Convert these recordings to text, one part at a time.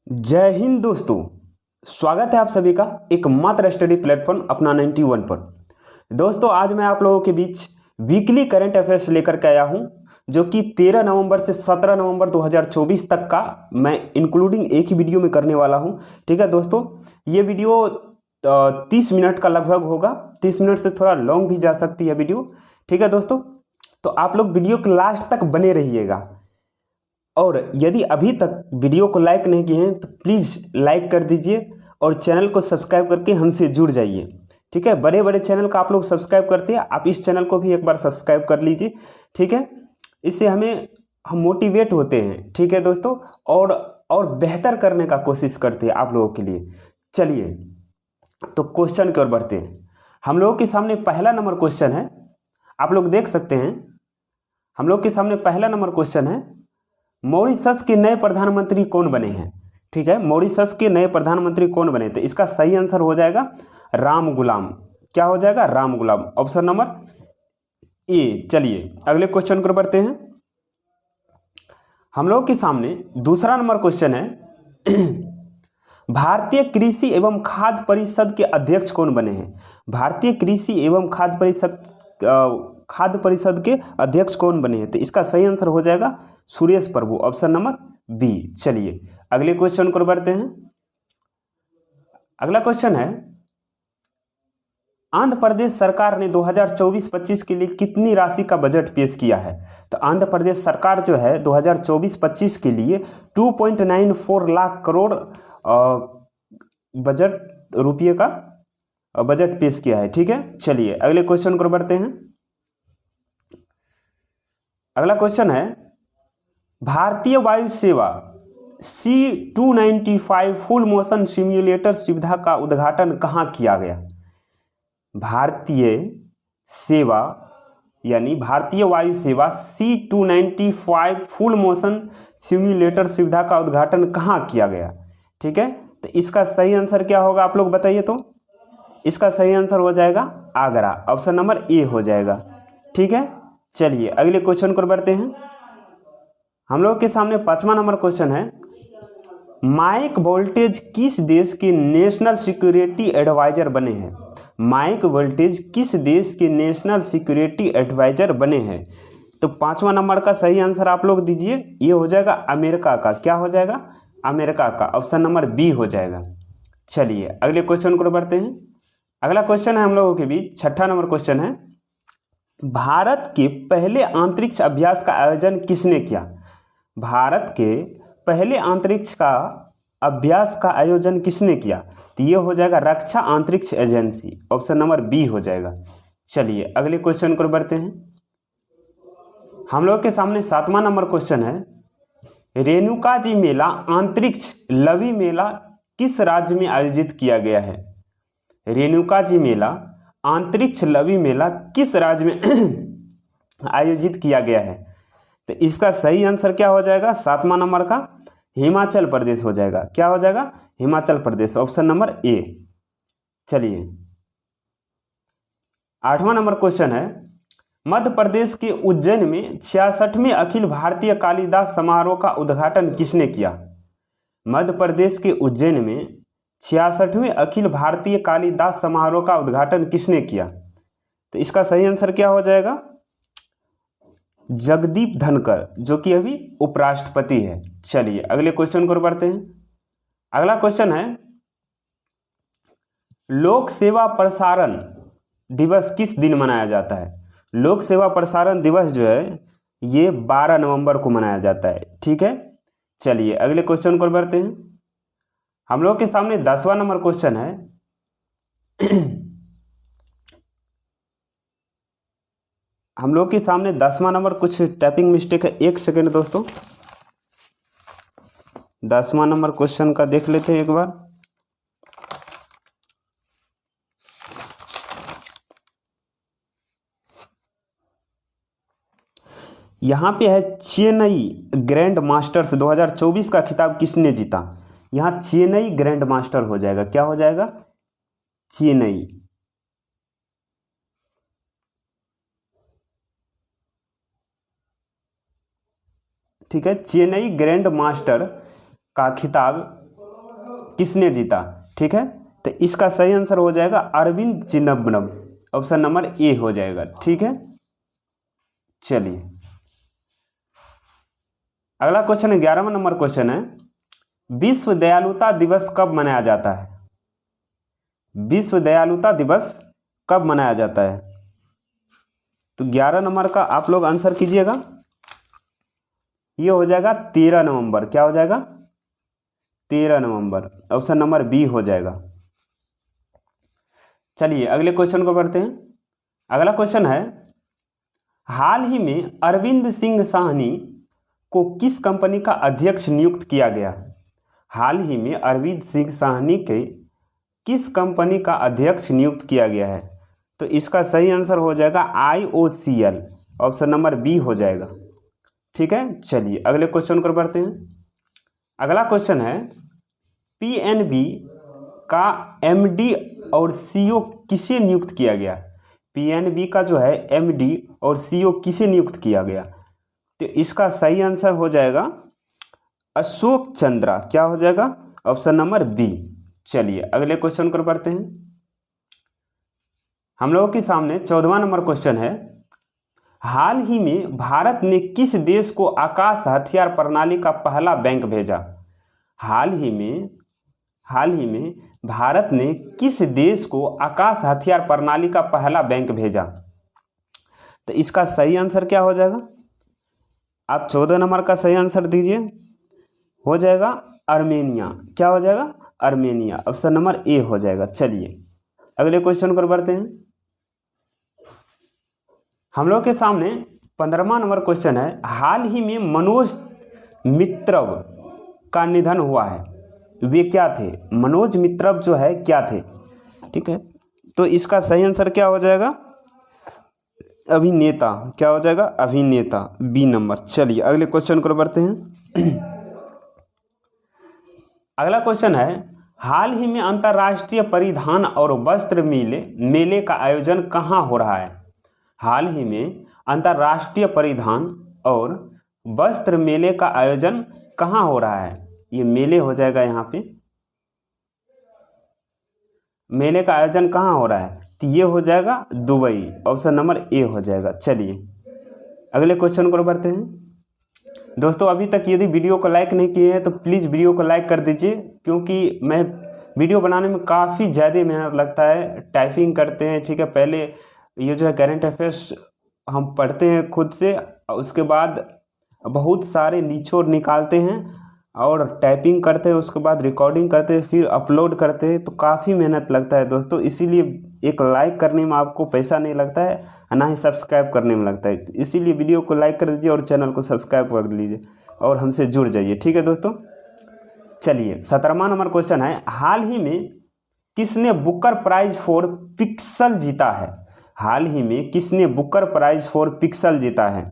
जय हिंद दोस्तों। स्वागत है आप सभी का एक मात्र स्टडी प्लेटफॉर्म अपना 91 पर। दोस्तों आज मैं आप लोगों के बीच वीकली करंट अफेयर्स लेकर के आया हूं, जो कि 13 नवंबर से 17 नवंबर 2024 तक का मैं इंक्लूडिंग एक ही वीडियो में करने वाला हूं। ठीक है दोस्तों, ये वीडियो 30 मिनट का लगभग होगा। 30 मिनट से थोड़ा लॉन्ग भी जा सकती है वीडियो। ठीक है दोस्तों, तो आप लोग वीडियो के लास्ट तक बने रहिएगा। और यदि अभी तक वीडियो को लाइक नहीं किए हैं तो प्लीज़ लाइक कर दीजिए और चैनल को सब्सक्राइब करके हमसे जुड़ जाइए। ठीक है, बड़े बड़े चैनल का आप लोग सब्सक्राइब करते हैं, आप इस चैनल को भी एक बार सब्सक्राइब कर लीजिए। ठीक है, इससे हम मोटिवेट होते हैं। ठीक है दोस्तों, और बेहतर करने का कोशिश करते हैं आप लोगों के लिए। चलिए तो क्वेश्चन की ओर बढ़ते हैं। हम लोगों के सामने पहला नंबर क्वेश्चन है, आप लोग देख सकते हैं। हम लोग के सामने पहला नंबर क्वेश्चन है, मॉरिशस के नए प्रधानमंत्री कौन बने हैं। ठीक है, मॉरिशस के नए प्रधानमंत्री कौन बने थे। इसका सही आंसर हो जाएगा राम गुलाम। क्या हो जाएगा? राम गुलाम, ऑप्शन नंबर ए। चलिए अगले क्वेश्चन को बढ़ते हैं। हम लोग के सामने दूसरा नंबर क्वेश्चन है भारतीय कृषि एवं खाद्य परिषद के अध्यक्ष कौन बने हैं। भारतीय कृषि एवं खाद्य परिषद के अध्यक्ष कौन बने हैं। तो इसका सही आंसर हो जाएगा सुरेश प्रभु, ऑप्शन नंबर बी। चलिए अगले क्वेश्चन को बढ़ते हैं। अगला क्वेश्चन है, आंध्र प्रदेश सरकार ने 2024-25 के लिए कितनी राशि का बजट पेश किया है। तो आंध्र प्रदेश सरकार जो है 2024-25 के लिए 2.94 लाख करोड़ बजट रुपये का बजट पेश किया है। ठीक है, चलिए अगले क्वेश्चन को बढ़ते हैं। अगला क्वेश्चन है, भारतीय वायु सेवा C295 फुल मोशन सिम्युलेटर सुविधा का उद्घाटन कहाँ किया गया। भारतीय सेवा यानी भारतीय वायु सेवा C295 फुल मोशन सिम्युलेटर सुविधा का उद्घाटन कहाँ किया गया। ठीक है, तो इसका सही आंसर क्या होगा आप लोग बताइए। तो इसका सही आंसर हो जाएगा आगरा, ऑप्शन नंबर ए हो जाएगा। ठीक है, चलिए अगले क्वेश्चन को बढ़ते हैं। हम लोग के सामने पांचवा नंबर क्वेश्चन है, माइक वोल्टेज किस देश के नेशनल सिक्योरिटी एडवाइजर बने हैं। माइक वोल्टेज किस देश के नेशनल सिक्योरिटी एडवाइजर बने हैं। तो पांचवा नंबर का सही आंसर आप लोग दीजिए, ये हो जाएगा अमेरिका का। क्या हो जाएगा? अमेरिका का, ऑप्शन नंबर बी हो जाएगा। चलिए अगले क्वेश्चन को बढ़ते हैं। अगला क्वेश्चन है हम लोगों के बीच छठा नंबर क्वेश्चन है, भारत के पहले अंतरिक्ष अभ्यास का आयोजन किसने किया। भारत के पहले अंतरिक्ष का अभ्यास का आयोजन किसने किया। तो ये हो जाएगा रक्षा अंतरिक्ष एजेंसी, ऑप्शन नंबर बी हो जाएगा। चलिए अगले क्वेश्चन को बढ़ते हैं। हम लोग के सामने सातवां नंबर क्वेश्चन है, रेणुका जी मेला अंतरिक्ष लवी मेला किस राज्य में आयोजित किया गया है। रेणुका जी मेला अंतरिक्ष लवी मेला किस राज्य में आयोजित किया गया है। तो इसका सही आंसर क्या हो जाएगा? सातवां नंबर का हिमाचल प्रदेश हो जाएगा। क्या हो जाएगा? हिमाचल प्रदेश, ऑप्शन नंबर ए। चलिए आठवां नंबर क्वेश्चन है, मध्य प्रदेश के उज्जैन में 66वें अखिल भारतीय कालिदास समारोह का उद्घाटन किसने किया। मध्य प्रदेश के उज्जैन में 66वें अखिल भारतीय कालिदास समारोह का उद्घाटन किसने किया। तो इसका सही आंसर क्या हो जाएगा? जगदीप धनकर, जो कि अभी उपराष्ट्रपति है। चलिए अगले क्वेश्चन को बढ़ते हैं। अगला क्वेश्चन है, लोक सेवा प्रसारण दिवस किस दिन मनाया जाता है। लोक सेवा प्रसारण दिवस जो है ये 12 नवंबर को मनाया जाता है। ठीक है, चलिए अगले क्वेश्चन को बढ़ते हैं। हम लोग के सामने 10वां नंबर क्वेश्चन है, हम लोग के सामने 10वां नंबर, कुछ टाइपिंग मिस्टेक है, एक सेकेंड दोस्तों। 10वां नंबर क्वेश्चन का देख लेते हैं एक बार। यहाँ पे है चेन्नई ग्रैंड मास्टर्स 2024 का खिताब किसने जीता। यहाँ चेन्नई ग्रैंड मास्टर हो जाएगा। क्या हो जाएगा? चेन्नई। ठीक है, चेन्नई ग्रैंड मास्टर का खिताब किसने जीता? ठीक है, तो इसका सही आंसर हो जाएगा Arvind Chidambaram, option number A हो जाएगा। ठीक है, चलिए अगला क्वेश्चन है, 11वां नंबर क्वेश्चन है, विश्व दयालुता दिवस कब मनाया जाता है? विश्व दयालुता दिवस कब मनाया जाता है? तो 11 नंबर का आप लोग आंसर कीजिएगा। ये हो जाएगा 13 नवंबर। क्या हो जाएगा? 13 नवंबर, ऑप्शन नंबर बी हो जाएगा। चलिए अगले क्वेश्चन को पढ़ते हैं। अगला क्वेश्चन है, हाल ही में अरविंद सिंह साहनी को किस कंपनी का अध्यक्ष नियुक्त किया गया? हाल ही में अरविंद सिंह साहनी के किस कंपनी का अध्यक्ष नियुक्त किया गया है? तो इसका सही आंसर हो जाएगा IOCL, ऑप्शन नंबर बी हो जाएगा। ठीक है, चलिए अगले क्वेश्चन को पढ़ते हैं। अगला क्वेश्चन है, PNB का MD और CEO किसे नियुक्त किया गया? PNB का जो है MD और CEO किसे नियुक्त किया गया? तो इसका सही आंसर हो जाएगा अशोक चंद्रा। क्या हो जाएगा? Option number B. चलिए अगले क्वेश्चन को पढ़ते हैं। हम लोगों के सामने 14वां नंबर क्वेश्चन है, हाल ही में भारत ने किस देश को आकाश हथियार प्रणाली का पहला बैंक भेजा? हाल ही में भारत ने किस देश को आकाश हथियार प्रणाली का पहला बैंक भेजा? तो इसका सही आंसर क्या हो जाएगा? आप 14 नंबर का सही आंसर दीजिए। हो जाएगा आर्मेनिया। क्या हो जाएगा? आर्मेनिया, ऑप्शन नंबर ए हो जाएगा। चलिए अगले क्वेश्चन पर बढ़ते हैं। हम लोग के सामने 15वां नंबर क्वेश्चन है, हाल ही में मनोज मित्रव का निधन हुआ है, वे क्या थे? मनोज मित्रव जो है क्या थे? ठीक है, तो इसका सही आंसर क्या हो जाएगा? अभिनेता। क्या हो जाएगा? अभिनेता, बी नंबर। चलिए अगले क्वेश्चन को बढ़ते हैं। अगला क्वेश्चन है, हाल ही में अंतर्राष्ट्रीय परिधान और वस्त्र मेले का आयोजन कहाँ हो रहा है? हाल ही में अंतर्राष्ट्रीय परिधान और वस्त्र मेले का आयोजन कहाँ हो रहा है? ये मेले हो जाएगा, यहाँ पे मेले का आयोजन कहाँ हो रहा है? तो ये हो जाएगा दुबई, ऑप्शन नंबर ए हो जाएगा। चलिए अगले क्वेश्चन को बढ़ते हैं। दोस्तों अभी तक यदि वीडियो को लाइक नहीं किए हैं तो प्लीज़ वीडियो को लाइक कर दीजिए, क्योंकि मैं वीडियो बनाने में काफ़ी ज़्यादा मेहनत लगता है, टाइपिंग करते हैं। ठीक है, पहले ये जो है करंट अफेयर्स हम पढ़ते हैं खुद से, उसके बाद बहुत सारे निचोड़ निकालते हैं और टाइपिंग करते हैं, उसके बाद रिकॉर्डिंग करते हैं, फिर अपलोड करते हैं, तो काफ़ी मेहनत लगता है दोस्तों। इसीलिए एक लाइक करने में आपको पैसा नहीं लगता है, ना ही सब्सक्राइब करने में लगता है। इसीलिए वीडियो को लाइक कर दीजिए और चैनल को सब्सक्राइब कर लीजिए और हमसे जुड़ जाइए। ठीक है दोस्तों, चलिए 17वां नंबर क्वेश्चन है, हाल ही में किसने बुकर प्राइज फॉर पिक्सल जीता है? हाल ही में किसने बुकर प्राइज फॉर पिक्सल जीता है?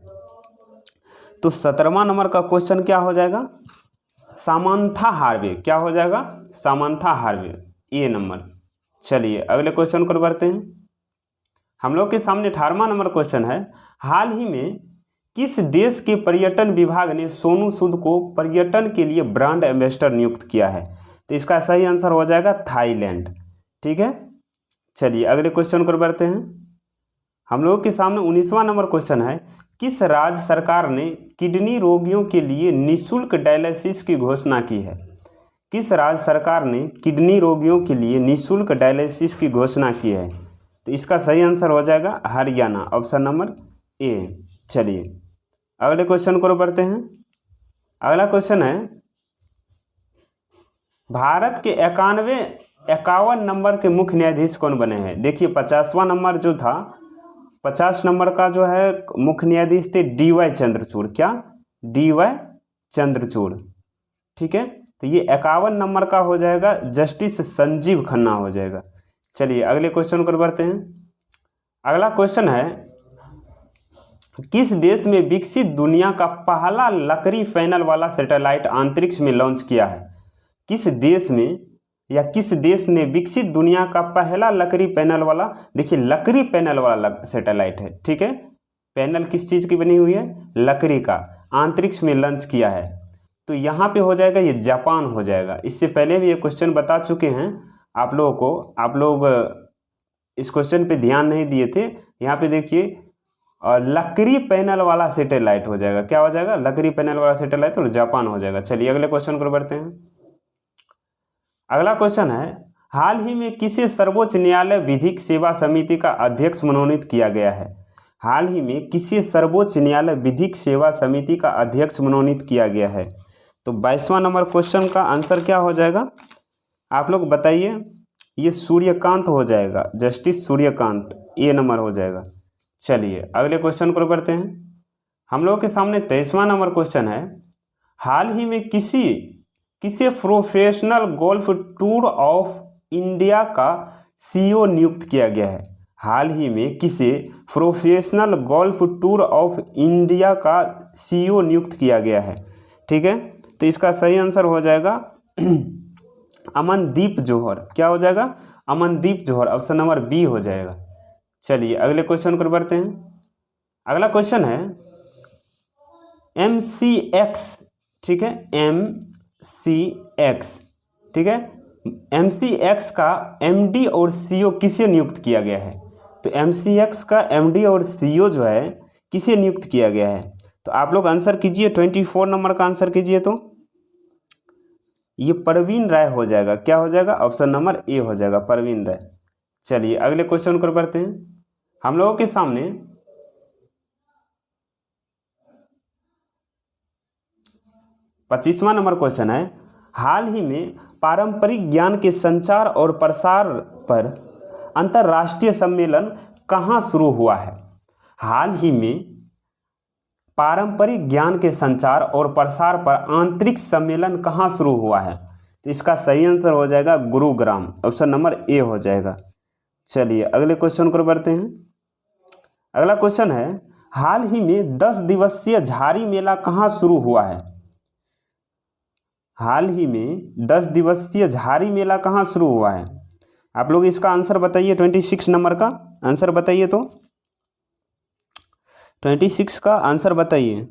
तो 17वां नंबर का क्वेश्चन क्या हो जाएगा? Samantha Harvey. क्या हो जाएगा? सामंथा हार्वे, ए नंबर। चलिए अगले क्वेश्चन को बढ़ते हैं। हम लोग के सामने 18वां नंबर क्वेश्चन है, हाल ही में किस देश के पर्यटन विभाग ने सोनू सूद को पर्यटन के लिए ब्रांड एम्बेसडर नियुक्त किया है? तो इसका सही आंसर हो जाएगा थाईलैंड। ठीक है, चलिए अगले क्वेश्चन को बढ़ते हैं। हम लोग के सामने 19वां नंबर क्वेश्चन है, किस राज्य सरकार ने किडनी रोगियों के लिए निःशुल्क डायलिसिस की घोषणा की है? किस राज्य सरकार ने किडनी रोगियों के लिए निःशुल्क डायलिसिस की घोषणा की है? तो इसका सही आंसर हो जाएगा हरियाणा, ऑप्शन नंबर ए। चलिए अगले क्वेश्चन को बढ़ते हैं। अगला क्वेश्चन है, भारत के 51 नंबर के मुख्य न्यायाधीश कौन बने हैं? देखिए 50वां नंबर जो था, 50 नंबर का जो है मुख्य न्यायाधीश थे DY चंद्रचूड़। क्या? DY चंद्रचूड़। ठीक है, तो ये 51 नंबर का हो जाएगा जस्टिस संजीव खन्ना हो जाएगा। चलिए अगले क्वेश्चन को बढ़ते हैं। अगला क्वेश्चन है, किस देश में विकसित दुनिया का पहला लकड़ी पैनल वाला सैटेलाइट अंतरिक्ष में लॉन्च किया है? किस देश में या किस देश ने विकसित दुनिया का पहला लकड़ी पैनल वाला, देखिए लकड़ी पैनल वाला सैटेलाइट है। ठीक है, पैनल किस चीज़ की बनी हुई है? लकड़ी का, अंतरिक्ष में लॉन्च किया है। तो यहाँ पे हो जाएगा ये जापान हो जाएगा। इससे पहले भी ये क्वेश्चन बता चुके हैं आप लोगों को, आप लोग इस क्वेश्चन पे ध्यान नहीं दिए थे। यहाँ पे देखिए लकड़ी पैनल वाला सैटेलाइट हो जाएगा, क्या हो जाएगा, लकड़ी पैनल वाला सैटेलाइट, और जापान हो जाएगा। चलिए अगले क्वेश्चन को बढ़ते हैं। अगला क्वेश्चन है, हाल ही में किसे सर्वोच्च न्यायालय विधिक सेवा समिति का अध्यक्ष मनोनीत किया गया है? हाल ही में किसे सर्वोच्च न्यायालय विधिक सेवा समिति का अध्यक्ष मनोनीत किया गया है? तो 22वां नंबर क्वेश्चन का आंसर क्या हो जाएगा, आप लोग बताइए। ये सूर्यकांत हो जाएगा, जस्टिस सूर्यकांत, ए नंबर हो जाएगा। चलिए अगले क्वेश्चन को करते हैं। हम लोगों के सामने 23वां नंबर क्वेश्चन है, हाल ही में किसे professional golf tour of India का सीईओ नियुक्त किया गया है? हाल ही में किसे professional golf tour of India का सीईओ नियुक्त किया गया है? ठीक है, तो इसका सही आंसर हो जाएगा अमनदीप जौहर। क्या हो जाएगा, अमनदीप जौहर, ऑप्शन नंबर बी हो जाएगा। चलिए अगले क्वेश्चन को बढ़ते हैं। अगला क्वेश्चन है MCX, ठीक है, MCX, ठीक है, MCX का MD और CEO किसे नियुक्त किया गया है? तो MCX का MD और CEO जो है किसे नियुक्त किया गया है? तो आप लोग आंसर कीजिए, 24 नंबर का आंसर कीजिए। तो ये परवीन राय हो जाएगा। क्या हो जाएगा, ऑप्शन नंबर ए हो जाएगा, परवीन राय। चलिए अगले क्वेश्चन को बढ़ते हैं। हम लोगों के सामने 25वां नंबर क्वेश्चन है, हाल ही में पारंपरिक ज्ञान के संचार और प्रसार पर अंतर्राष्ट्रीय सम्मेलन कहाँ शुरू हुआ है? हाल ही में पारंपरिक ज्ञान के संचार और प्रसार पर आंतरिक सम्मेलन कहाँ शुरू हुआ है? तो इसका सही आंसर हो जाएगा गुरुग्राम, ऑप्शन नंबर ए हो जाएगा। चलिए अगले क्वेश्चन को बढ़ते हैं। अगला क्वेश्चन है, हाल ही में 10 दिवसीय झारी मेला कहाँ शुरू हुआ है? हाल ही में 10 दिवसीय झारी मेला कहाँ शुरू हुआ है? आप लोग इसका आंसर बताइए, 26 नंबर का आंसर बताइए। तो 26 का आंसर बताइए।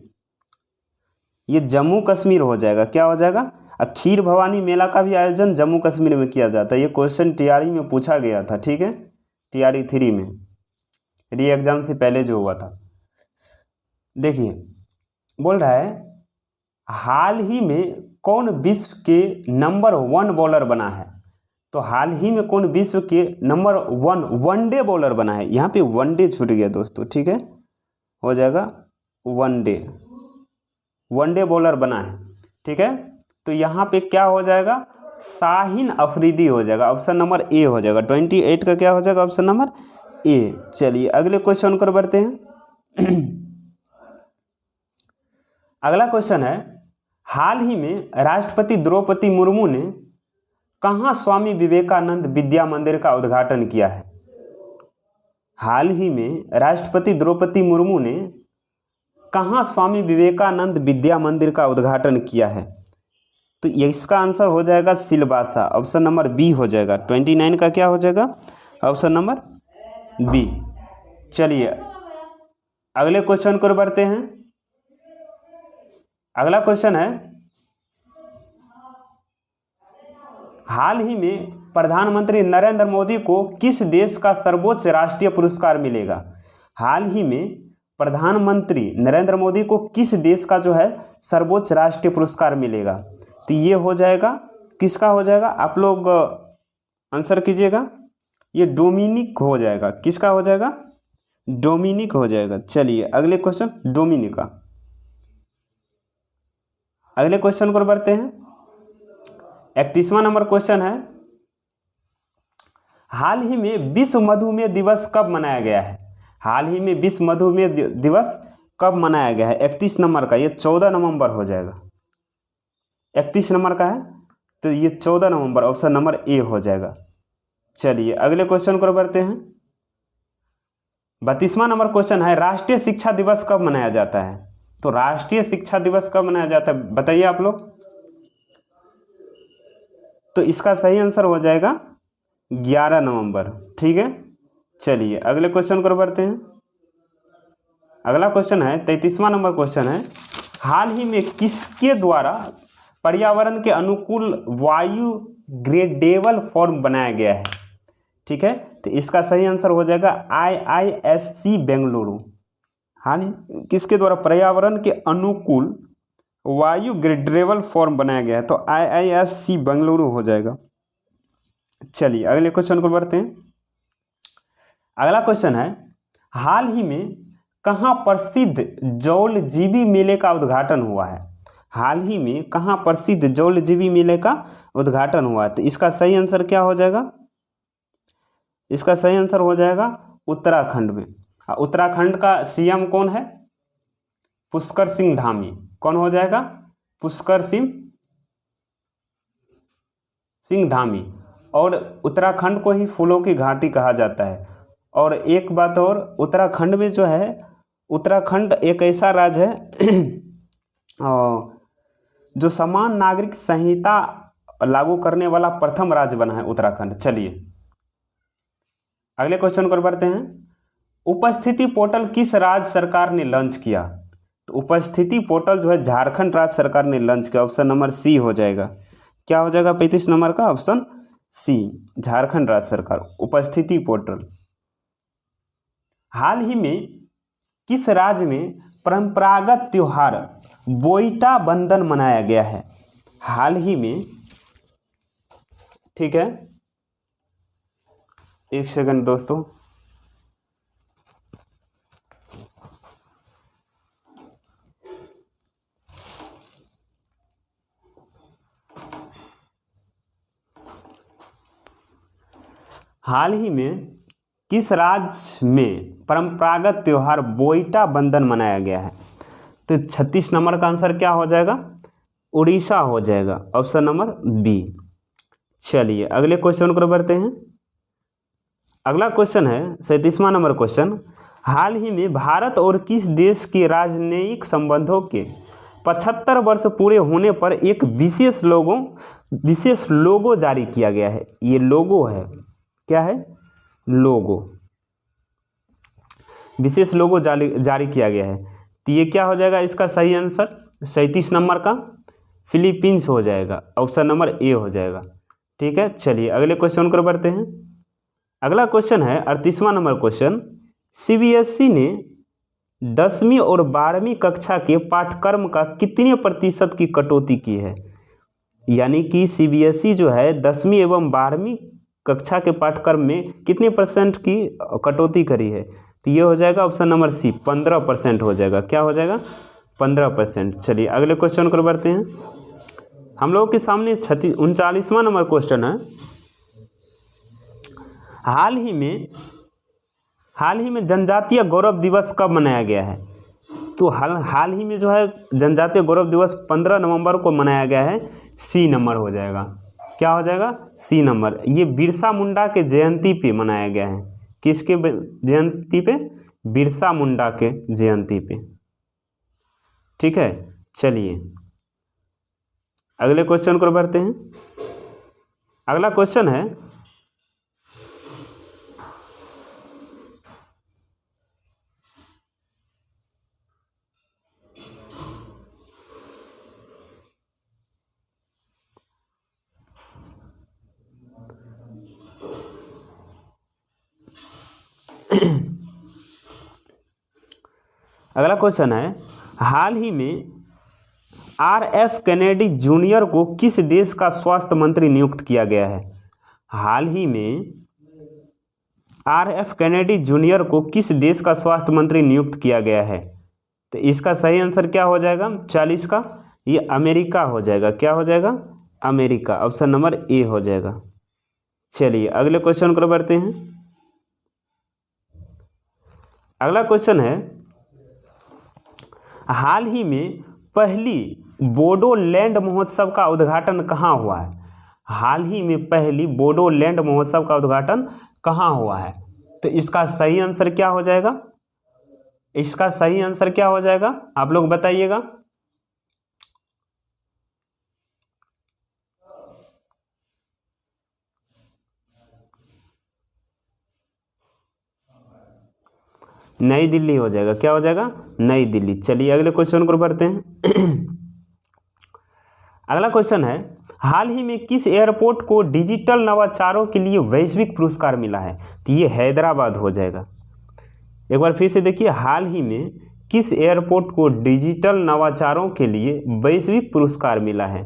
ये जम्मू कश्मीर हो जाएगा। क्या हो जाएगा, खीर भवानी मेला का भी आयोजन जम्मू कश्मीर में किया जाता है। ये क्वेश्चन टीआरई में पूछा गया था, ठीक है, टीआरई 3 में, री एग्जाम से पहले जो हुआ था। देखिए बोल रहा है, हाल ही में कौन विश्व के नंबर 1 बॉलर बना है? तो हाल ही में कौन विश्व के नंबर 1 वनडे बॉलर बना है? यहाँ पे वनडे छूट गया दोस्तों, ठीक है, हो जाएगा वनडे बॉलर बना है, ठीक है। तो यहाँ पे क्या हो जाएगा, शाहीन अफरीदी हो जाएगा, ऑप्शन नंबर ए हो जाएगा। 28 का क्या हो जाएगा, ऑप्शन नंबर ए। चलिए अगले क्वेश्चन को बढ़ते हैं। अगला क्वेश्चन है, हाल ही में राष्ट्रपति द्रौपदी मुर्मू ने कहाँ स्वामी विवेकानंद विद्या मंदिर का उद्घाटन किया है? हाल ही में राष्ट्रपति द्रौपदी मुर्मू ने कहाँ स्वामी विवेकानंद विद्या मंदिर का उद्घाटन किया है? तो इसका आंसर हो जाएगा सिलवासा, ऑप्शन नंबर बी हो जाएगा। 29 का क्या हो जाएगा, ऑप्शन नंबर बी। चलिए अगले क्वेश्चन को बढ़ते हैं। अगला क्वेश्चन है, हाल ही में प्रधानमंत्री नरेंद्र मोदी को किस देश का सर्वोच्च राष्ट्रीय पुरस्कार मिलेगा? हाल ही में प्रधानमंत्री नरेंद्र मोदी को किस देश का जो है सर्वोच्च राष्ट्रीय पुरस्कार मिलेगा? तो ये हो जाएगा, किसका हो जाएगा, आप लोग आंसर कीजिएगा। ये डोमिनिक हो जाएगा। किसका हो जाएगा, डोमिनिक हो जाएगा। चलिए अगले क्वेश्चन, डोमिनिका। अगले क्वेश्चन को बढ़ते हैं। 31वां नंबर क्वेश्चन है, हाल ही में विश्व मधुमेह दिवस कब मनाया गया है? हाल ही में विश्व मधुमेह दिवस कब मनाया गया है? 31 नंबर का, ये 14 नवंबर हो जाएगा। 31 नंबर का है तो ये 14 नवंबर, ऑप्शन नंबर ए हो जाएगा। चलिए अगले क्वेश्चन को बढ़ते हैं। 32वां नंबर क्वेश्चन है, राष्ट्रीय शिक्षा दिवस कब मनाया जाता है? तो राष्ट्रीय शिक्षा दिवस कब मनाया जाता है बताइए आप लोग। तो इसका सही आंसर हो जाएगा 11 नवंबर, ठीक है। चलिए अगले क्वेश्चन को बढ़ते हैं। अगला क्वेश्चन है 33वां नंबर क्वेश्चन है, हाल ही में किसके द्वारा पर्यावरण के अनुकूल वायु ग्रेडेबल फॉर्म बनाया गया है। ठीक है, तो इसका सही आंसर हो जाएगा IISc बेंगलुरु। हाँ, किसके द्वारा? पर्यावरण के अनुकूल वायु ग्रेडेबल फॉर्म बनाया गया है, तो IISc बेंगलुरु हो जाएगा। चलिए अगले क्वेश्चन को बढ़ते हैं। अगला क्वेश्चन है, हाल ही में कहाँ प्रसिद्ध जौलजीबी मेले का उद्घाटन हुआ है? हाल ही में कहाँ प्रसिद्ध जौलजीबी मेले का उद्घाटन हुआ है? तो इसका सही आंसर क्या हो जाएगा? इसका सही आंसर हो जाएगा उत्तराखंड में। उत्तराखंड का CM कौन है? पुष्कर सिंह धामी। कौन हो जाएगा? पुष्कर सिंह धामी। और उत्तराखंड को ही फूलों की घाटी कहा जाता है। और एक बात और, उत्तराखंड में जो है, उत्तराखंड एक ऐसा राज्य है जो समान नागरिक संहिता लागू करने वाला प्रथम राज्य बना है उत्तराखंड। चलिए अगले क्वेश्चन पर बढ़ते हैं। उपस्थिति पोर्टल किस राज्य सरकार ने लॉन्च किया? तो उपस्थिति पोर्टल जो है झारखंड राज्य सरकार ने लॉन्च किया। ऑप्शन नंबर C हो जाएगा। क्या हो जाएगा 35 नंबर का? ऑप्शन C, झारखंड राज्य सरकार उपस्थिति पोर्टल। हाल ही में किस राज्य में परंपरागत त्योहार बोईटा बंदन मनाया गया है? हाल ही में, ठीक है, एक सेकंड दोस्तों, हाल ही में किस राज्य में परंपरागत त्योहार बोईटा बंदन मनाया गया है? तो 36 नंबर का आंसर क्या हो जाएगा? उड़ीसा हो जाएगा। Option number B। चलिए अगले क्वेश्चन को बढ़ते हैं। अगला क्वेश्चन है 37वां नंबर क्वेश्चन। हाल ही में भारत और किस देश के राजनयिक संबंधों के 75 वर्ष पूरे होने पर एक विशेष लोगो जारी किया गया है? ये लोगो है, क्या है? लोगो, विशेष लोगो जारी किया गया है। तो ये क्या हो जाएगा इसका सही आंसर? 37 नंबर का फिलीपींस हो जाएगा। ऑप्शन नंबर A हो जाएगा। ठीक है, चलिए अगले क्वेश्चन को बढ़ते हैं। अगला क्वेश्चन है 38वां नंबर क्वेश्चन। CBSE ने 10वीं और 12वीं कक्षा के पाठ्यक्रम का कितने प्रतिशत की कटौती की है? यानी कि CBSE जो है 10वीं एवं 12वीं कक्षा के पाठ्यक्रम में कितने % की कटौती करी है? तो ये हो जाएगा ऑप्शन नंबर C, 15% हो जाएगा। क्या हो जाएगा? 15%। चलिए अगले क्वेश्चन को बढ़ते हैं। हम लोगों के सामने 39वां नंबर क्वेश्चन है। हाल ही में जनजातीय गौरव दिवस कब मनाया गया है? तो हाल ही में जो है जनजातीय गौरव दिवस 15 नवंबर को मनाया गया है। C नंबर हो जाएगा। क्या हो जाएगा? C number. ये बिरसा मुंडा के जयंती पे मनाया गया है। किसके जयंती पे? बिरसा मुंडा के जयंती पे। ठीक है, चलिए अगले क्वेश्चन को बढ़ते हैं। अगला क्वेश्चन है अगला क्वेश्चन है, हाल ही में RF कैनेडी जूनियर को किस देश का स्वास्थ्य मंत्री नियुक्त किया गया है? हाल ही में RF कैनेडी जूनियर को किस देश का स्वास्थ्य मंत्री नियुक्त किया गया है? तो इसका सही आंसर क्या हो जाएगा 40 का? ये अमेरिका हो जाएगा। क्या हो जाएगा? अमेरिका। ऑप्शन नंबर A हो जाएगा। चलिए अगले क्वेश्चन को बढ़ते हैं। अगला क्वेश्चन है, हाल ही में पहली बोडोलैंड महोत्सव का उद्घाटन कहाँ हुआ है? हाल ही में पहली बोडोलैंड महोत्सव का उद्घाटन कहाँ हुआ है? तो इसका सही आंसर क्या हो जाएगा? इसका सही आंसर क्या हो जाएगा आप लोग बताइएगा। नई दिल्ली हो जाएगा। क्या हो जाएगा? नई दिल्ली। चलिए अगले क्वेश्चन को बढ़ते हैं। अगला क्वेश्चन है, हाल ही में किस एयरपोर्ट को डिजिटल नवाचारों के लिए वैश्विक पुरस्कार मिला है? तो ये हैदराबाद हो जाएगा। एक बार फिर से देखिए, हाल ही में किस एयरपोर्ट को डिजिटल नवाचारों के लिए वैश्विक पुरस्कार मिला है?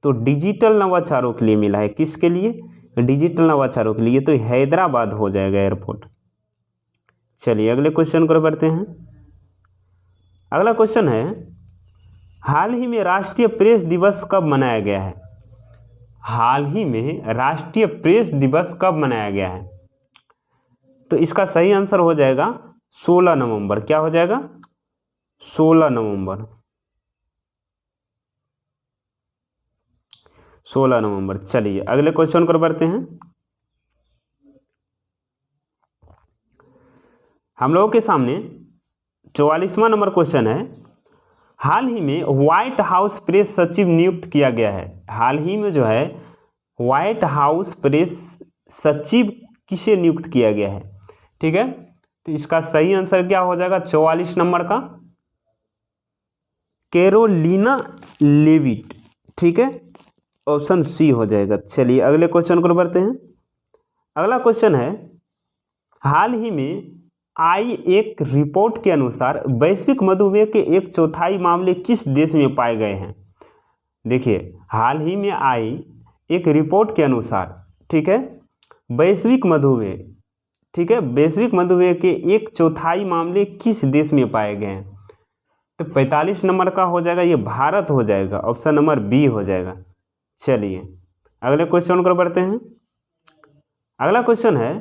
तो डिजिटल नवाचारों के लिए मिला है। किसके लिए? डिजिटल नवाचारों के लिए। तो हैदराबाद हो जाएगा एयरपोर्ट। चलिए अगले क्वेश्चन को बढ़ते हैं। अगला क्वेश्चन है, हाल ही में राष्ट्रीय प्रेस दिवस कब मनाया गया है? हाल ही में राष्ट्रीय प्रेस दिवस कब मनाया गया है? तो इसका सही आंसर हो जाएगा 16 नवंबर। क्या हो जाएगा? 16 नवंबर। 16 नवंबर। चलिए अगले क्वेश्चन को बढ़ते हैं। हम लोगों के सामने 44वां नंबर क्वेश्चन है, हाल ही में व्हाइट हाउस प्रेस सचिव नियुक्त किया गया है। हाल ही में जो है व्हाइट हाउस प्रेस सचिव किसे नियुक्त किया गया है? ठीक है, तो इसका सही आंसर क्या हो जाएगा 44 नंबर का? Karoline Leavitt. ठीक है, ऑप्शन सी हो जाएगा। चलिए अगले क्वेश्चन को बढ़ते हैं। अगला क्वेश्चन है, हाल ही में आई एक रिपोर्ट के अनुसार वैश्विक मधुमेह के 1/4 मामले किस देश में पाए गए हैं? देखिए, हाल ही में आई एक रिपोर्ट के अनुसार, ठीक है, वैश्विक मधुमेह, ठीक है, वैश्विक मधुमेह के 1/4 मामले किस देश में पाए गए हैं? तो 45 नंबर का हो जाएगा, ये भारत हो जाएगा। ऑप्शन नंबर बी हो जाएगा। चलिए अगले क्वेश्चन को बढ़ते हैं। अगला क्वेश्चन है,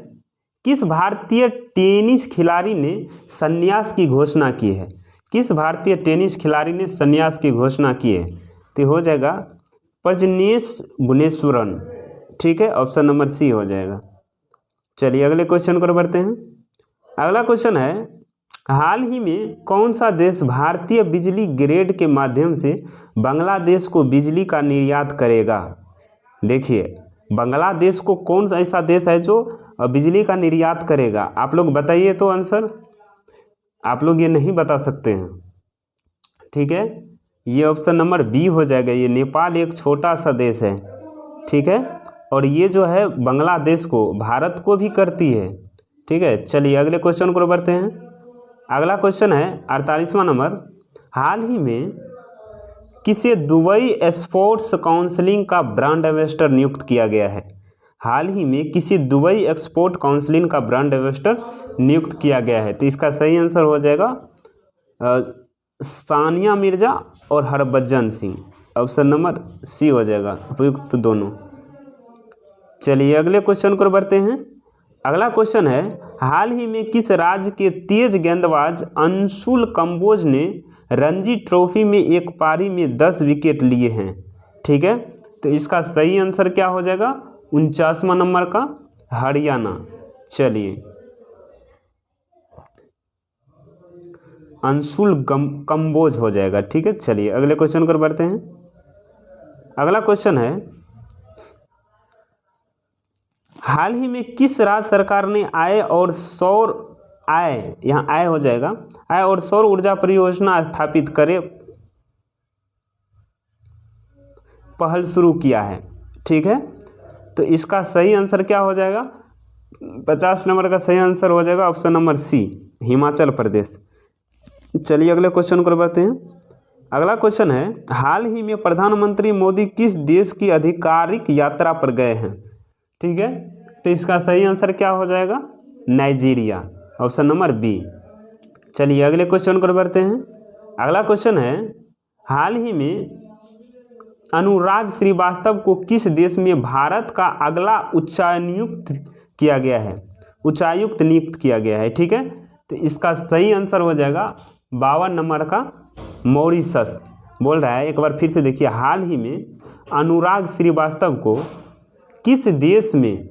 किस भारतीय टेनिस खिलाड़ी ने संन्यास की घोषणा की है? किस भारतीय टेनिस खिलाड़ी ने संन्यास की घोषणा की है? तो हो जाएगा प्रजनेश गुणेश्वरन। ठीक है, ऑप्शन नंबर सी हो जाएगा। चलिए अगले क्वेश्चन को बढ़ते हैं। अगला क्वेश्चन है, हाल ही में कौन सा देश भारतीय बिजली ग्रिड के माध्यम से बांग्लादेश को बिजली का निर्यात करेगा? देखिए, बांग्लादेश को कौन सा ऐसा देश है जो बिजली का निर्यात करेगा? आप लोग बताइए तो आंसर। आप लोग ये नहीं बता सकते हैं। ठीक है, ये ऑप्शन नंबर बी हो जाएगा। ये नेपाल एक छोटा सा देश है। ठीक है, और ये जो है बांग्लादेश को, भारत को भी करती है। ठीक है, चलिए अगले क्वेश्चन को बढ़ते हैं। अगला क्वेश्चन है 48वां नंबर, हाल ही में किसे दुबई स्पोर्ट्स काउंसिलिंग का ब्रांड एम्बेसडर नियुक्त किया गया है? हाल ही में किसी दुबई एक्सपोर्ट काउंसिलिंग का ब्रांड एम्बेसडर नियुक्त किया गया है। तो इसका सही आंसर हो जाएगा सानिया मिर्जा और Harbhajan Singh. Option number C हो जाएगा, उपयुक्त दोनों। चलिए अगले क्वेश्चन को बढ़ते हैं। अगला क्वेश्चन है, हाल ही में किस राज्य के तेज गेंदबाज अंशुल कंबोज ने रणजी ट्रॉफी में एक पारी में 10 विकेट लिए हैं? ठीक है, तो इसका सही आंसर क्या हो जाएगा 49वां नंबर का? हरियाणा। चलिए अंशुल कंबोज हो जाएगा। ठीक है, चलिए अगले क्वेश्चन को बढ़ते हैं। अगला क्वेश्चन है, हाल ही में किस राज्य सरकार ने आय और सौर आय, यहाँ आय हो जाएगा, आय और सौर ऊर्जा परियोजना स्थापित करे पहल शुरू किया है? ठीक है, तो इसका सही आंसर क्या हो जाएगा 50 नंबर का सही आंसर हो जाएगा ऑप्शन नंबर सी, हिमाचल प्रदेश। चलिए अगले क्वेश्चन को बढ़ते हैं। अगला क्वेश्चन है, हाल ही में प्रधानमंत्री मोदी किस देश की आधिकारिक यात्रा पर गए हैं? ठीक है, तो इसका सही आंसर क्या हो जाएगा नाइजीरिया। Option number B. चलिए अगले क्वेश्चन को बढ़ते हैं। अगला क्वेश्चन है, हाल ही में अनुराग श्रीवास्तव को किस देश में भारत का अगला उच्चायुक्त किया गया है? उच्चायुक्त नियुक्त किया गया है। ठीक है, तो इसका सही आंसर हो जाएगा 52 नंबर का मॉरिशस। बोल रहा है, एक बार फिर से देखिए, हाल ही में अनुराग श्रीवास्तव को किस देश में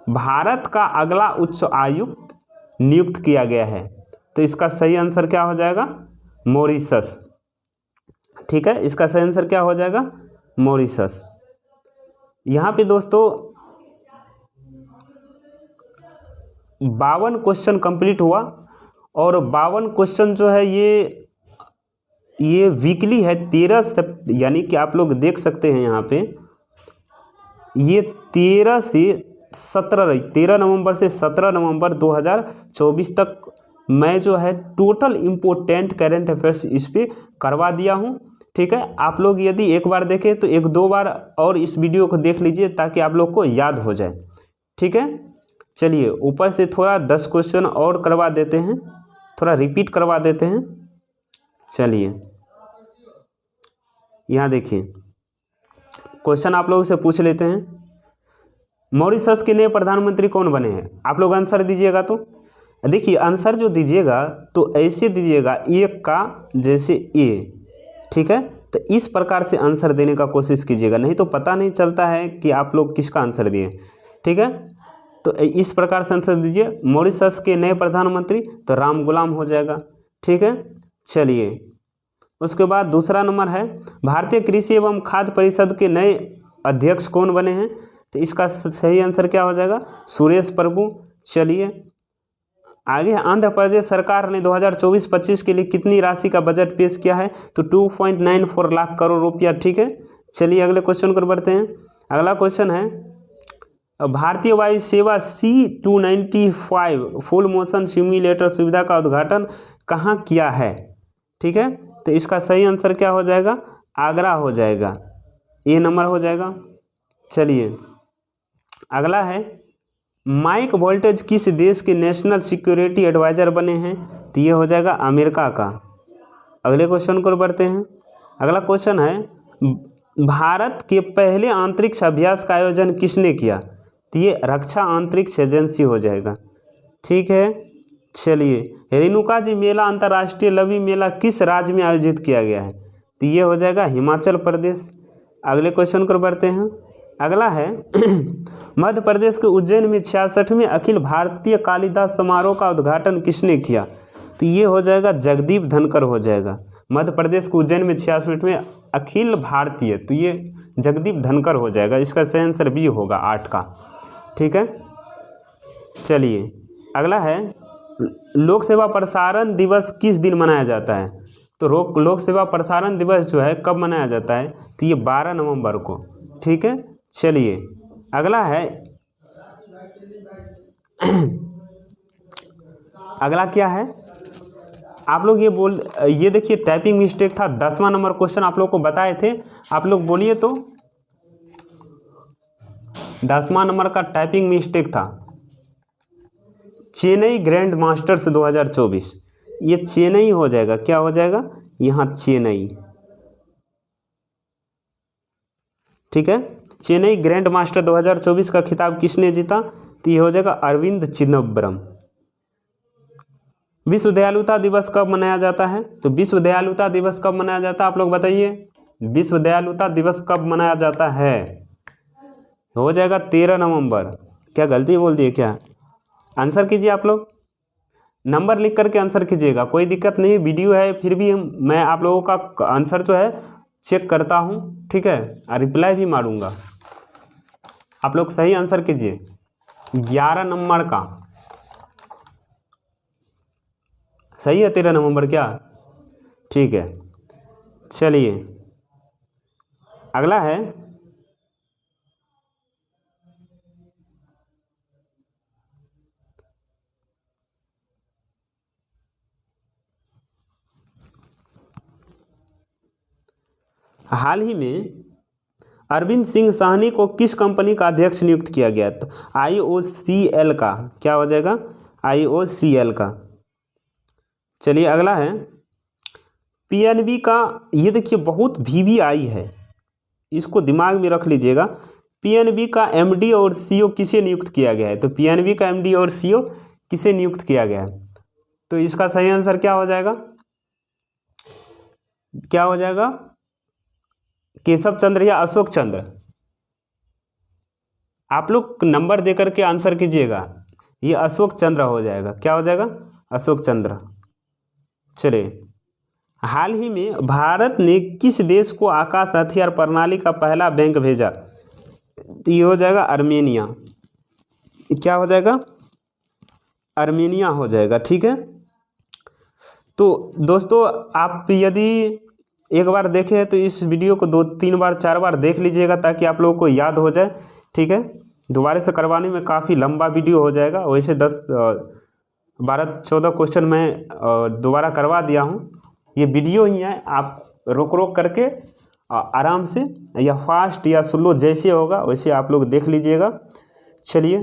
भारत का अगला उच्च आयुक्त नियुक्त किया गया है? तो इसका सही आंसर क्या हो जाएगा मॉरिशस। ठीक है, इसका सही आंसर क्या हो जाएगा मॉरिशस। यहाँ पे दोस्तों 52 क्वेश्चन कंप्लीट हुआ और 52 क्वेश्चन जो है ये ये वीकली है 13 यानी कि आप लोग देख सकते हैं यहाँ पे ये 13 नवंबर से 17 नवंबर 2024 तक मैं जो है टोटल इम्पोर्टेंट करेंट अफेयर्स इस पर करवा दिया हूँ। ठीक है, आप लोग यदि एक बार देखें तो एक दो बार और इस वीडियो को देख लीजिए ताकि आप लोग को याद हो जाए। ठीक है, चलिए ऊपर से थोड़ा 10 क्वेश्चन और करवा देते हैं, थोड़ा रिपीट करवा देते हैं। चलिए यहाँ देखिए क्वेश्चन आप लोगों से पूछ लेते हैं। मॉरिशस के नए प्रधानमंत्री कौन बने हैं? आप लोग आंसर दीजिएगा। तो देखिए आंसर जो दीजिएगा तो ऐसे दीजिएगा एक का जैसे ए। ठीक है, तो इस प्रकार से आंसर देने का कोशिश कीजिएगा, नहीं तो पता नहीं चलता है कि आप लोग किसका आंसर दिए। ठीक है, तो इस प्रकार से आंसर दीजिए। मॉरिशस के नए प्रधानमंत्री तो राम गुलाम हो जाएगा। ठीक है, चलिए उसके बाद दूसरा नंबर है भारतीय कृषि एवं खाद्य परिषद के नए अध्यक्ष कौन बने हैं? तो इसका सही आंसर क्या हो जाएगा? सुरेश प्रभु। चलिए आगे, आंध्र प्रदेश सरकार ने 2024-25 के लिए कितनी राशि का बजट पेश किया है? तो 2.94 लाख करोड़ रुपया। ठीक है, चलिए अगले क्वेश्चन को बढ़ते हैं। अगला क्वेश्चन है भारतीय वायु सेवा C295 फुल मोशन सिम्युलेटर सुविधा का उद्घाटन कहाँ किया है? ठीक है, तो इसका सही आंसर क्या हो जाएगा? आगरा हो जाएगा, ये नंबर हो जाएगा। चलिए अगला है माइक वोल्टेज किस देश के नेशनल सिक्योरिटी एडवाइजर बने हैं? तो ये हो जाएगा अमेरिका का। अगले क्वेश्चन को बढ़ते हैं। अगला क्वेश्चन है भारत के पहले अंतरिक्ष अभ्यास का आयोजन किसने किया? तो ये रक्षा अंतरिक्ष एजेंसी हो जाएगा। ठीक है, चलिए रेणुका जी मेला अंतर्राष्ट्रीय लवी मेला किस राज्य में आयोजित किया गया है? तो ये हो जाएगा हिमाचल प्रदेश। अगले क्वेश्चन को बढ़ते हैं। अगला है मध्य प्रदेश के उज्जैन में 66वें अखिल भारतीय कालिदास समारोह का उद्घाटन किसने किया? तो ये हो जाएगा जगदीप धनकर हो जाएगा। मध्य प्रदेश के उज्जैन में 66वें अखिल भारतीय, तो ये जगदीप धनकर हो जाएगा। इसका सही आंसर बी होगा 8 का। ठीक है, चलिए अगला है लोक सेवा प्रसारण दिवस किस दिन मनाया जाता है? तो लोक सेवा प्रसारण दिवस जो है कब मनाया जाता है? तो ये 12 नवंबर को। ठीक है, चलिए अगला है अगला क्या है? आप लोग ये देखिए टाइपिंग मिस्टेक था। 10वां नंबर क्वेश्चन आप लोग को बताए थे, आप लोग बोलिए तो 10वां नंबर का टाइपिंग मिस्टेक था। चेन्नई ग्रैंड मास्टर्स 2024, ये चेन्नई हो जाएगा। क्या हो जाएगा? यहाँ चेन्नई। ठीक है, चेन्नई ग्रैंड मास्टर 2024 का खिताब किसने जीता? तो ये हो जाएगा अरविंद चिदम्बरम। विश्व दयालुता दिवस कब मनाया जाता है? तो विश्व दयालुता दिवस कब मनाया जाता है आप लोग बताइए। विश्व दयालुता दिवस कब मनाया जाता है? हो जाएगा 13 नवंबर। क्या गलती बोल दिए क्या? आंसर कीजिए आप लोग, नंबर लिख करके आंसर कीजिएगा, कोई दिक्कत नहीं। वीडियो है फिर भी मैं आप लोगों का आंसर जो है चेक करता हूँ। ठीक है, और रिप्लाई भी मारूंगा। आप लोग सही आंसर कीजिए 11 नंबर का। सही है 13 नवंबर क्या? ठीक है, चलिए अगला है हाल ही में अरविंद सिंह साहनी को किस कंपनी का अध्यक्ष नियुक्त किया गया? तो IOCL का। क्या हो जाएगा? IOCL का। चलिए अगला है PNB का। ये देखिए बहुत VVI है, इसको दिमाग में रख लीजिएगा। PNB का MD और CEO किसे नियुक्त किया गया है? तो PNB का MD और CEO किसे नियुक्त किया गया है? तो इसका सही आंसर क्या हो जाएगा? क्या हो जाएगा? केशव चंद्र या अशोक चंद्र। आप लोग नंबर दे करके आंसर कीजिएगा। ये अशोक चंद्र हो जाएगा। क्या हो जाएगा? अशोक चंद्र। चलिए हाल ही में भारत ने किस देश को आकाश हथियार प्रणाली का पहला बैंक भेजा? तो ये हो जाएगा आर्मेनिया। क्या हो जाएगा? आर्मेनिया हो जाएगा। ठीक है, तो दोस्तों आप यदि एक बार देखे तो इस वीडियो को 2-3 बार 4 बार देख लीजिएगा ताकि आप लोगों को याद हो जाए, ठीक है। दोबारा से करवाने में काफ़ी लंबा वीडियो हो जाएगा। वैसे 12-14 क्वेश्चन मैं दोबारा करवा दिया हूँ। ये वीडियो ही है, आप रोक रोक करके आराम से या फास्ट या स्लो जैसे होगा वैसे आप लोग देख लीजिएगा। चलिए,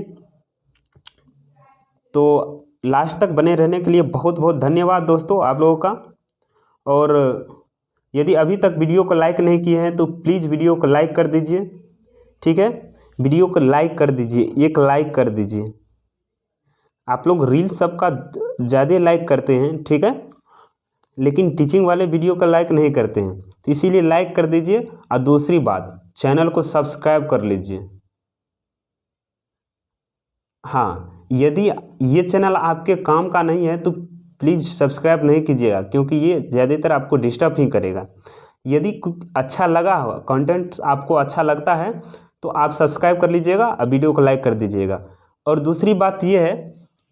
तो लास्ट तक बने रहने के लिए बहुत बहुत धन्यवाद दोस्तों आप लोगों का। और यदि अभी तक वीडियो को लाइक नहीं किए हैं तो प्लीज़ वीडियो को लाइक कर दीजिए, ठीक है। वीडियो को लाइक कर दीजिए, एक लाइक कर दीजिए। आप लोग रील सबका ज़्यादा लाइक करते हैं, ठीक है, लेकिन टीचिंग वाले वीडियो का लाइक नहीं करते हैं, तो इसीलिए लाइक कर दीजिए। और दूसरी बात, चैनल को सब्सक्राइब कर लीजिए। हाँ, यदि ये चैनल आपके काम का नहीं है तो प्लीज़ सब्सक्राइब नहीं कीजिएगा, क्योंकि ये ज़्यादातर आपको डिस्टर्ब ही करेगा। यदि अच्छा लगा हो, कंटेंट आपको अच्छा लगता है तो आप सब्सक्राइब कर लीजिएगा और वीडियो को लाइक कर दीजिएगा। और दूसरी बात ये है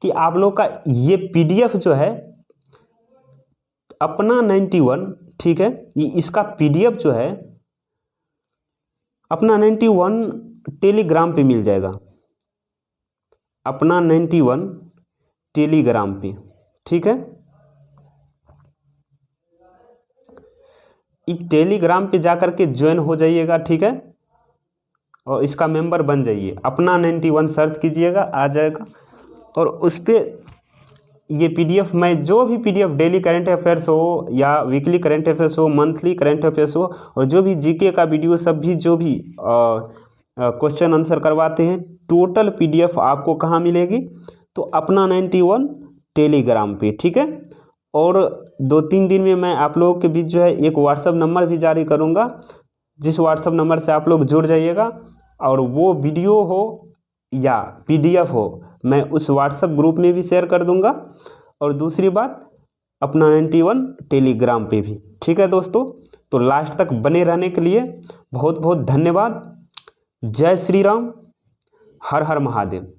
कि आप लोग का ये PDF जो है अपना 91, ठीक है, ये इसका PDF जो है अपना 91 टेलीग्राम पे मिल जाएगा, अपना 91 टेलीग्राम पे, ठीक है। इस टेलीग्राम पे जाकर के ज्वाइन हो जाइएगा, ठीक है, और इसका मेंबर बन जाइए। अपना 91 सर्च कीजिएगा, आ जाएगा। और उस पर ये PDF, मैं जो भी PDF डेली करंट अफेयर्स हो या वीकली करंट अफेयर्स हो, मंथली करंट अफेयर्स हो, और जो भी GK का वीडियो सब भी जो भी क्वेश्चन आंसर करवाते हैं, टोटल PDF आपको कहाँ मिलेगी? तो अपना 91 टेलीग्राम पे, ठीक है। और 2-3 दिन में मैं आप लोगों के बीच जो है एक व्हाट्सअप नंबर भी जारी करूँगा, जिस व्हाट्सअप नंबर से आप लोग जुड़ जाइएगा। और वो वीडियो हो या PDF हो, मैं उस व्हाट्सएप ग्रुप में भी शेयर कर दूंगा। और दूसरी बात, अपना 91 टेलीग्राम पे भी, ठीक है दोस्तों। तो लास्ट तक बने रहने के लिए बहुत बहुत धन्यवाद। जय श्री राम, हर हर महादेव।